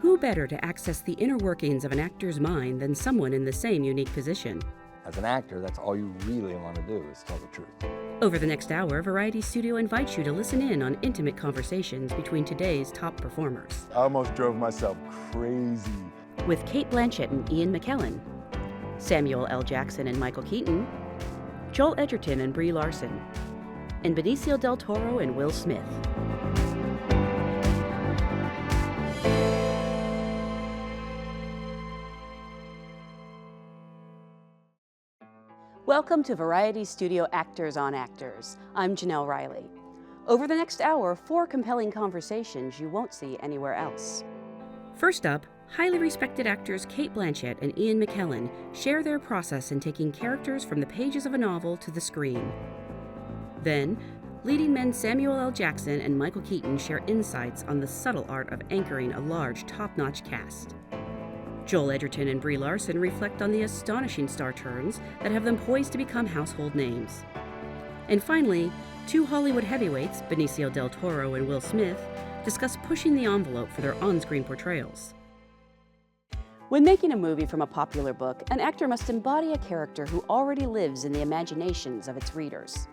Who better to access the inner workings of an actor's mind than someone in the same unique position? As an actor, that's all you really want to do is tell the truth. Over the next hour, Variety Studio invites you to listen in on intimate conversations between today's top performers. I almost drove myself crazy. With Cate Blanchett and Ian McKellen, Samuel L. Jackson and Michael Keaton, Joel Edgerton and Brie Larson, and Benicio del Toro and Will Smith. Welcome to Variety Studio Actors on Actors. I'm Janelle Riley. Over the next hour, 4 compelling conversations you won't see anywhere else. First up, highly respected actors Cate Blanchett and Ian McKellen share their process in taking characters from the pages of a novel to the screen. Then, leading men Samuel L. Jackson and Michael Keaton share insights on the subtle art of anchoring a large, top-notch cast. Joel Edgerton and Brie Larson reflect on the astonishing star turns that have them poised to become household names. And finally, 2 Hollywood heavyweights, Benicio del Toro and Will Smith, discuss pushing the envelope for their on-screen portrayals. When making a movie from a popular book, an actor must embody a character who already lives in the imaginations of its readers.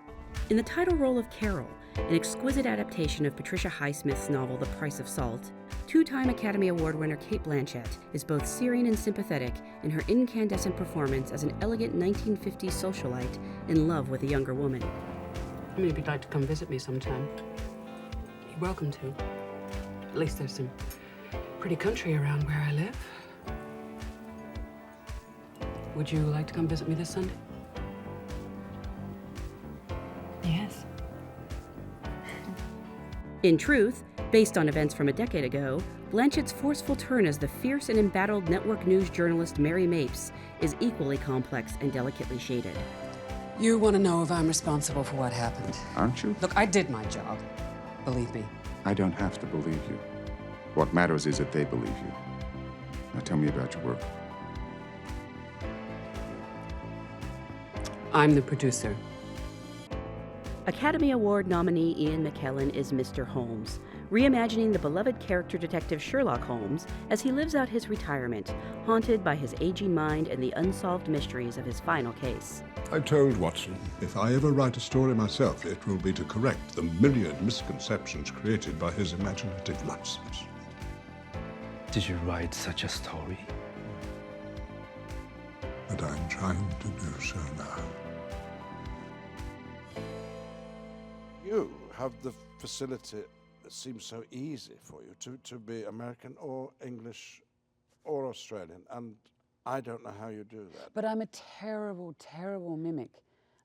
In the title role of Carol, an exquisite adaptation of Patricia Highsmith's novel The Price of Salt, 2-time Academy Award winner Cate Blanchett is both searing and sympathetic in her incandescent performance as an elegant 1950s socialite in love with a younger woman. I mean, if you'd like to come visit me sometime, you're welcome to. At least there's some pretty country around where I live. Would you like to come visit me this Sunday? Yes. In truth, based on events from a decade ago, Blanchett's forceful turn as the fierce and embattled network news journalist Mary Mapes is equally complex and delicately shaded. You want to know if I'm responsible for what happened? Aren't you? Look, I did my job. Believe me. I don't have to believe you. What matters is that they believe you. Now tell me about your work. I'm the producer. Academy Award nominee Ian McKellen is Mr. Holmes, reimagining the beloved character detective Sherlock Holmes as he lives out his retirement, haunted by his aging mind and the unsolved mysteries of his final case. I told Watson, if I ever write a story myself, it will be to correct the myriad misconceptions created by his imaginative license. Did you write such a story? But I'm trying to do so now. You have the facility that seems so easy for you to be American or English or Australian, and I don't know how you do that. But I'm a terrible, terrible mimic.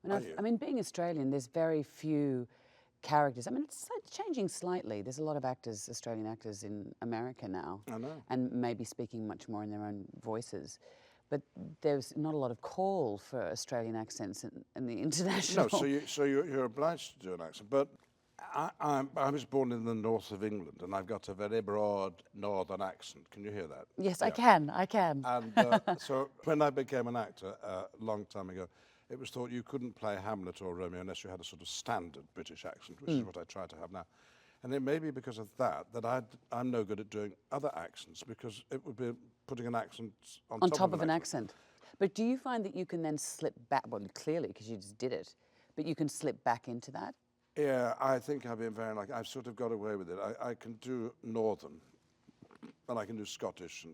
I mean, being Australian, there's very few characters. I mean, it's changing slightly. There's a lot of actors, Australian actors in America now. I know. And maybe speaking much more in their own voices. But there's not a lot of call for Australian accents in the international. No, so you're obliged to do an accent. But I was born in the north of England, and I've got a very broad northern accent. Can you hear that? Yes, Yeah. I can. And so when I became an actor a long time ago, it was thought you couldn't play Hamlet or Romeo unless you had a sort of standard British accent, which is what I try to have now. And it may be because of that I'm no good at doing other accents, because it would be putting an accent on top of an accent. But do you find that you can then slip back, well, clearly, because you just did it, but you can slip back into that? Yeah, I think I've been very lucky. I've sort of got away with it. I can do Northern, and I can do Scottish and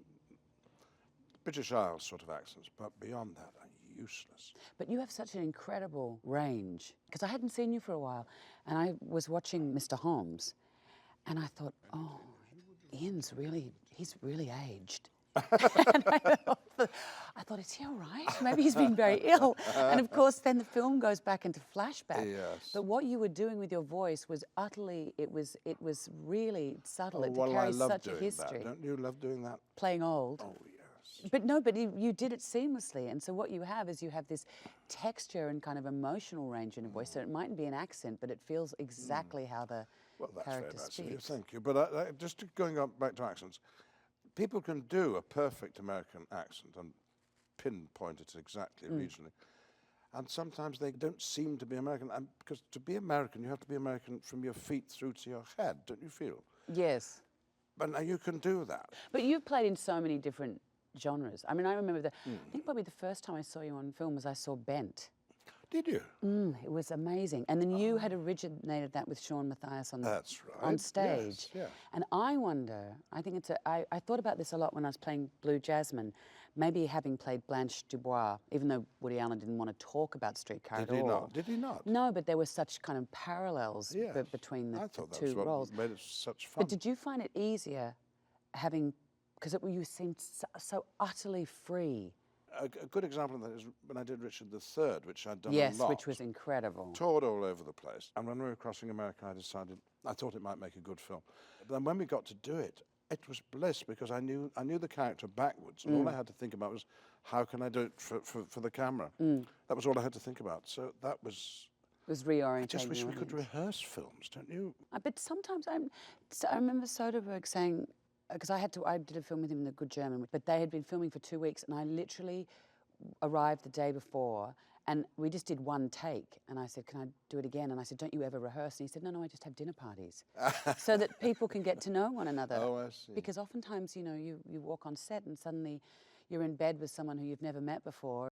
British Isles sort of accents, but beyond that, I'm useless. But you have such an incredible range, because I hadn't seen you for a while, and I was watching Mr. Holmes, and I thought, oh, he's really aged. And I thought, is he all right? Maybe he's been very ill. And of course, then the film goes back into flashback. Yes. But what you were doing with your voice was utterly, it was really subtle. It Well, I carries love such a doing history. that. Don't you love doing that? Playing old. Oh, yes. But no, but you did it seamlessly. And so what you have is you have this texture and kind of emotional range in your voice. So it mightn't be an accent, but it feels exactly how the That's character very nice of you. speaks. Thank you. But just going back to accents, people can do a perfect American accent and pinpoint it exactly regionally. And sometimes they don't seem to be American. And because to be American, you have to be American from your feet through to your head, don't you feel? Yes. But now you can do that. But you've played in so many different genres. I mean, I remember I think probably the first time I saw you on film was I saw Bent. Did you? It was amazing. And then you had originated that with Sean Matthias on That's right. on stage. Yes, yeah. And I wonder, I think I thought about this a lot when I was playing Blue Jasmine, maybe having played Blanche Dubois, even though Woody Allen didn't want to talk about Streetcar Did at he all. not? Did he not? No, but there were such kind of parallels Yes. between the I thought that two was what roles. made it such fun. But did you find it easier having, because you seemed so utterly free. A good example of that is when I did Richard III, which I'd done Yes, a lot. which was incredible. Toured all over the place. And when we were crossing America, I thought it might make a good film. But then when we got to do it, it was bliss because I knew the character backwards, and all I had to think about was how can I do it for the camera. That was all I had to think about. So that was. It was reorientating. I just wish your we could audience. rehearse films, don't you? But sometimes I remember Soderbergh saying, because I did a film with him in The Good German, but they had been filming for 2 weeks, and I literally arrived the day before, and we just did one take, and I said, can I do it again? And I said, don't you ever rehearse? And he said, no, I just have dinner parties, so that people can get to know one another. Oh, I see. Because oftentimes, you walk on set and suddenly you're in bed with someone who you've never met before.